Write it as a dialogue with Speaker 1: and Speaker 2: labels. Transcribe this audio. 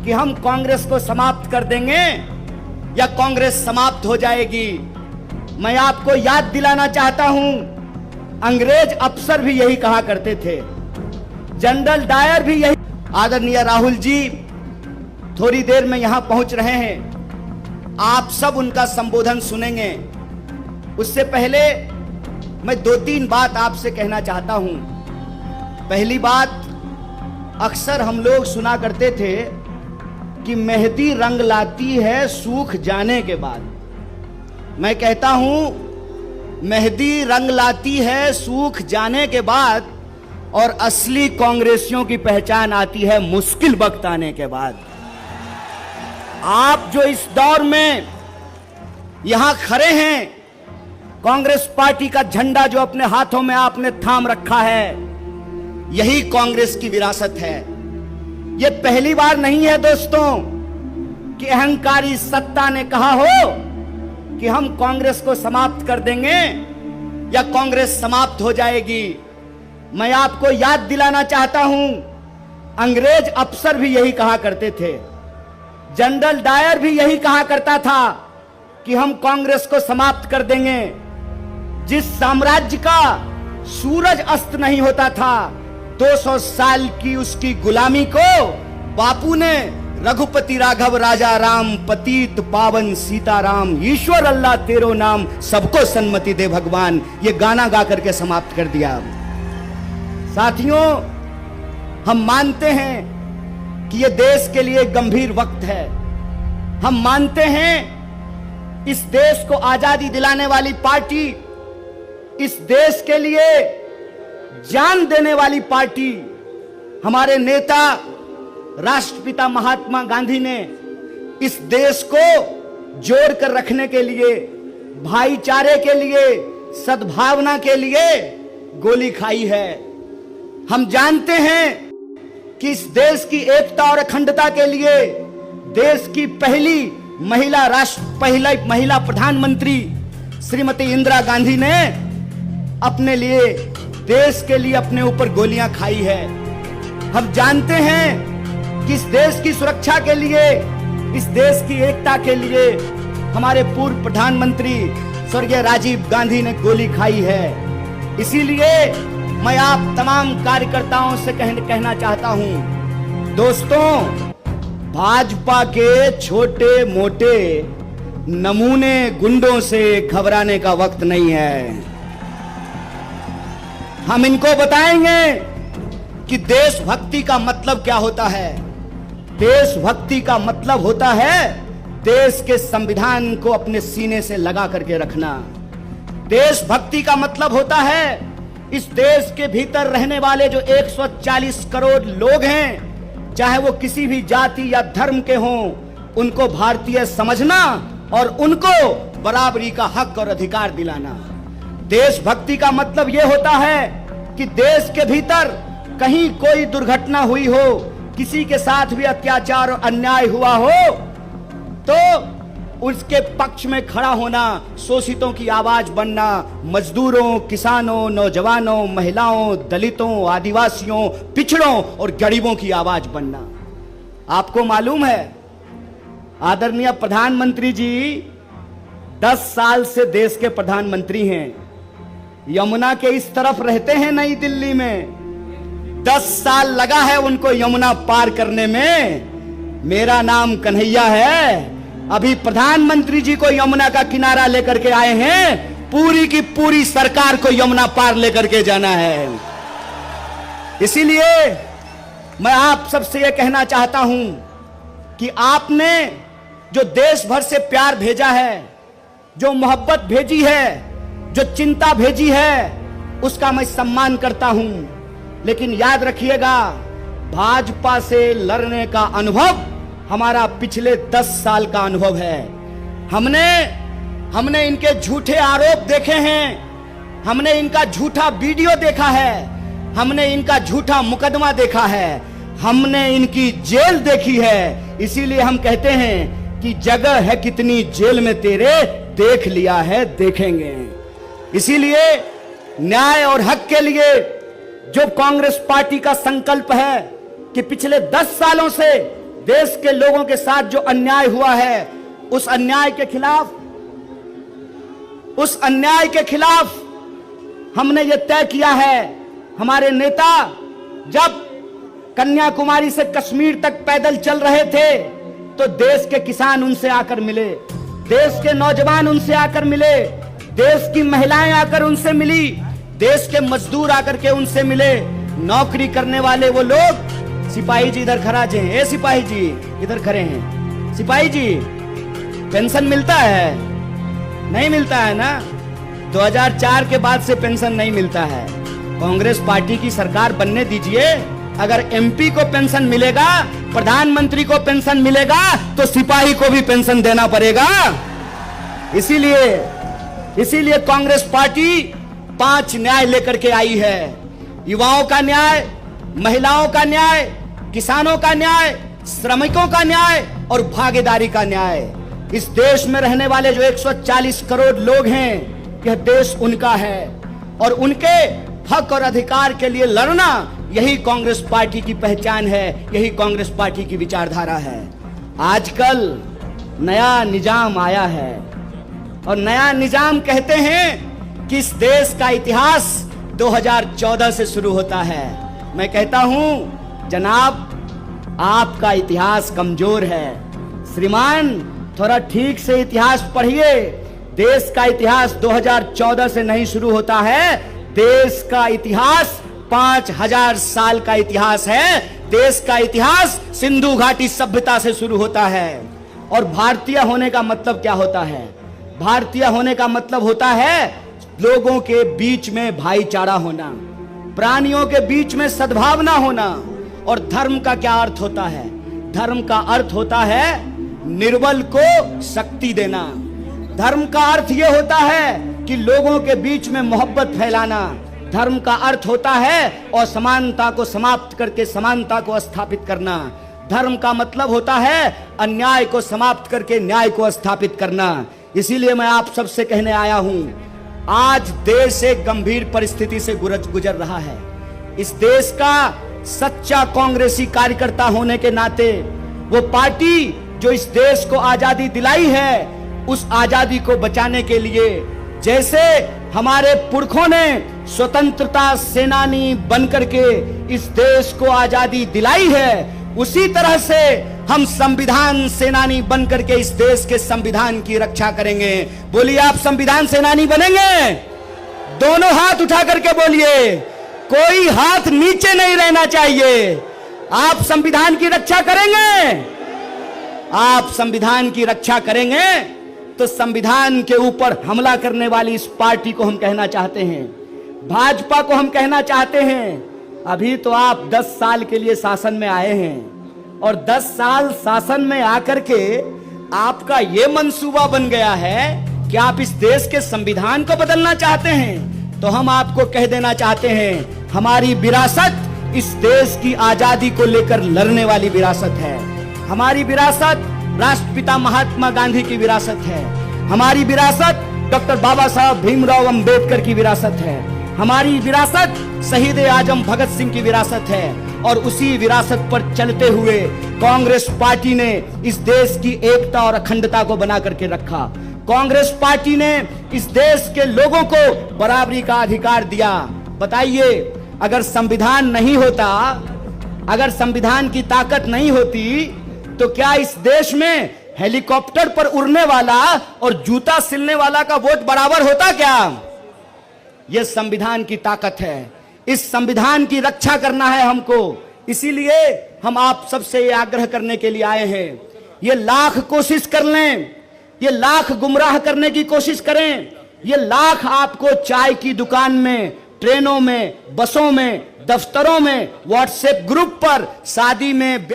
Speaker 1: कि हम कांग्रेस को समाप्त कर देंगे या कांग्रेस समाप्त हो जाएगी। मैं आपको याद दिलाना चाहता हूं, अंग्रेज अफसर भी यही कहा करते थे, जनरल डायर भी यही। आदरणीय राहुल जी थोड़ी देर में यहां पहुंच रहे हैं, आप सब उनका संबोधन सुनेंगे। उससे पहले मैं 2-3 बात आपसे कहना चाहता हूं। पहली बात, अक्सर हम लोग सुना करते थे कि मेहंदी रंग लाती है सूख जाने के बाद। मैं कहता हूं मेहंदी रंग लाती है सूख जाने के बाद, और असली कांग्रेसियों की पहचान आती है मुश्किल वक्त आने के बाद। आप जो इस दौर में यहां खड़े हैं, कांग्रेस पार्टी का झंडा जो अपने हाथों में आपने थाम रखा है, यही कांग्रेस की विरासत है। यह पहली बार नहीं है दोस्तों कि अहंकारी सत्ता ने कहा हो कि हम कांग्रेस को समाप्त कर देंगे या कांग्रेस समाप्त हो जाएगी। मैं आपको याद दिलाना चाहता हूं, अंग्रेज अफसर भी यही कहा करते थे, जनरल डायर भी यही कहा करता था कि हम कांग्रेस को समाप्त कर देंगे। जिस साम्राज्य का सूरज अस्त नहीं होता था, 200 साल की उसकी गुलामी को बापू ने रघुपति राघव राजा राम पतित पावन सीताराम ईश्वर अल्लाह तेरो नाम सबको सन्मति दे भगवान, ये गाना गा करके समाप्त कर दिया। साथियों, हम मानते हैं कि यह देश के लिए गंभीर वक्त है। हम मानते हैं इस देश को आजादी दिलाने वाली पार्टी, इस देश के लिए जान देने वाली पार्टी, हमारे नेता राष्ट्रपिता महात्मा गांधी ने इस देश को जोड़ कर रखने के लिए, भाईचारे के लिए, सद्भावना के लिए गोली खाई है। हम जानते हैं कि इस देश की एकता और अखंडता के लिए देश की पहली महिला प्रधानमंत्री श्रीमती इंदिरा गांधी ने अपने लिए, देश के लिए अपने ऊपर गोलियां खाई है। हम जानते हैं कि इस देश की सुरक्षा के लिए, इस देश की एकता के लिए हमारे पूर्व प्रधानमंत्री स्वर्गीय राजीव गांधी ने गोली खाई है। इसीलिए मैं आप तमाम कार्यकर्ताओं से कहना चाहता हूं, दोस्तों, भाजपा के छोटे मोटे नमूने गुंडों से घबराने का वक्त नहीं है। हम इनको बताएंगे कि देशभक्ति का मतलब क्या होता है। देशभक्ति का मतलब होता है देश के संविधान को अपने सीने से लगा करके रखना। देशभक्ति का मतलब होता है इस देश के भीतर रहने वाले जो 140 करोड़ लोग हैं, चाहे वो किसी भी जाति या धर्म के हों, उनको भारतीय समझना और उनको बराबरी का हक और अधिकार दिलाना। देशभक्ति का मतलब यह होता है कि देश के भीतर कहीं कोई दुर्घटना हुई हो, किसी के साथ भी अत्याचार और अन्याय हुआ हो, तो उसके पक्ष में खड़ा होना, शोषितों की आवाज बनना, मजदूरों, किसानों, नौजवानों, महिलाओं, दलितों, आदिवासियों, पिछड़ों और गरीबों की आवाज बनना। आपको मालूम है आदरणीय प्रधानमंत्री जी 10 साल से देश के प्रधानमंत्री हैं, यमुना के इस तरफ रहते हैं नई दिल्ली में। 10 साल लगा है उनको यमुना पार करने में। मेरा नाम कन्हैया है। अभी प्रधानमंत्री जी को यमुना का किनारा लेकर के आए हैं, पूरी की पूरी सरकार को यमुना पार लेकर के जाना है। इसीलिए मैं आप सबसे यह कहना चाहता हूं कि आपने जो देश भर से प्यार भेजा है, जो मोहब्बत भेजी है, जो चिंता भेजी है, उसका मैं सम्मान करता हूं। लेकिन याद रखिएगा, भाजपा से लड़ने का अनुभव हमारा पिछले 10 साल का अनुभव है। हमने इनके झूठे आरोप देखे हैं, हमने इनका झूठा वीडियो देखा है, हमने इनका झूठा मुकदमा देखा है, हमने इनकी जेल देखी है। इसीलिए हम कहते हैं कि जगह है कितनी जेल में तेरे, देख लिया है देखेंगे। इसीलिए न्याय और हक के लिए जो कांग्रेस पार्टी का संकल्प है कि पिछले 10 सालों से देश के लोगों के साथ जो अन्याय हुआ है, उस अन्याय के खिलाफ हमने ये तय किया है। हमारे नेता जब कन्याकुमारी से कश्मीर तक पैदल चल रहे थे तो देश के किसान उनसे आकर मिले, देश के नौजवान उनसे आकर मिले, देश की महिलाएं आकर उनसे मिली, देश के मजदूर आकर के उनसे मिले, नौकरी करने वाले वो लोग। सिपाही जी इधर खड़ा हैं, ए सिपाही जी इधर खड़े हैं। सिपाही जी, पेंशन मिलता है? नहीं मिलता है ना? 2004 के बाद से पेंशन नहीं मिलता है। कांग्रेस पार्टी की सरकार बनने दीजिए, अगर एमपी को पेंशन मिलेगा, प्रधानमंत्री को पेंशन मिलेगा, तो सिपाही को भी पेंशन देना पड़ेगा। इसीलिए कांग्रेस पार्टी 5 न्याय लेकर के आई है। युवाओं का न्याय, महिलाओं का न्याय, किसानों का न्याय, श्रमिकों का न्याय और भागीदारी का न्याय। इस देश में रहने वाले जो 140 करोड़ लोग हैं, यह देश उनका है और उनके हक और अधिकार के लिए लड़ना, यही कांग्रेस पार्टी की पहचान है, यही कांग्रेस पार्टी की विचारधारा है। आजकल नया निजाम आया है और नया निजाम कहते हैं कि इस देश का इतिहास 2014 से शुरू होता है। मैं कहता हूं जनाब, आपका इतिहास कमजोर है। श्रीमान, थोड़ा ठीक से इतिहास पढ़िए। देश का इतिहास 2014 से नहीं शुरू होता है। देश का इतिहास 5000 साल का इतिहास है। देश का इतिहास सिंधु घाटी सभ्यता से शुरू होता है। और भारतीय होने का मतलब क्या होता है? भारतीय होने का मतलब होता है लोगों के बीच में भाईचारा होना, प्राणियों के बीच में सद्भावना होना। और धर्म का क्या अर्थ होता है? धर्म का अर्थ होता है निर्बल को शक्ति देना। धर्म का अर्थ यह होता है कि लोगों के बीच में मोहब्बत फैलाना। धर्म का अर्थ होता है असमानता को समाप्त करके समानता को स्थापित करना। धर्म का मतलब होता है अन्याय को समाप्त करके न्याय को स्थापित करना। इसीलिए मैं आप सबसे कहने आया हूं, आज देश एक गंभीर परिस्थिति से गुजर रहा है। इस देश का सच्चा कांग्रेसी कार्यकर्ता होने के नाते, वो पार्टी जो इस देश को आजादी दिलाई है, उस आजादी को बचाने के लिए जैसे हमारे पुरखों ने स्वतंत्रता सेनानी बनकर के इस देश को आजादी दिलाई है, उसी तरह से हम संविधान सेनानी बनकर के इस देश के संविधान की रक्षा करेंगे। बोलिए, आप संविधान सेनानी बनेंगे? दोनों हाथ उठा करके बोलिए, कोई हाथ नीचे नहीं रहना चाहिए। आप संविधान की रक्षा करेंगे? आप संविधान की रक्षा करेंगे तो संविधान के ऊपर हमला करने वाली इस पार्टी को हम कहना चाहते हैं, भाजपा को हम कहना चाहते हैं, अभी तो आप 10 साल के लिए शासन में आए हैं और 10 साल शासन में आकर के आपका ये मंसूबा बन गया है कि आप इस देश के संविधान को बदलना चाहते हैं। तो हम आपको कह देना चाहते हैं, हमारी विरासत इस देश की आजादी को लेकर लड़ने वाली विरासत है। हमारी विरासत राष्ट्रपिता महात्मा गांधी की विरासत है। हमारी विरासत डॉक्टर बाबा साहब भीमराव अंबेडकर की विरासत है। हमारी विरासत शहीद आजम भगत सिंह की विरासत है। और उसी विरासत पर चलते हुए कांग्रेस पार्टी ने इस देश की एकता और अखंडता को बना करके रखा। कांग्रेस पार्टी ने इस देश के लोगों को बराबरी का अधिकार दिया। बताइए, अगर संविधान नहीं होता, अगर संविधान की ताकत नहीं होती, तो क्या इस देश में हेलीकॉप्टर पर उड़ने वाला और जूता सिलने वाला का वोट बराबर होता क्या? यह संविधान की ताकत है। इस संविधान की रक्षा करना है हमको। इसीलिए हम आप सबसे ये आग्रह करने के लिए आए हैं, ये लाख कोशिश कर लें, ये लाख गुमराह करने की कोशिश करें, ये लाख आपको चाय की दुकान में, ट्रेनों में, बसों में, दफ्तरों में, व्हाट्सएप ग्रुप पर, शादी में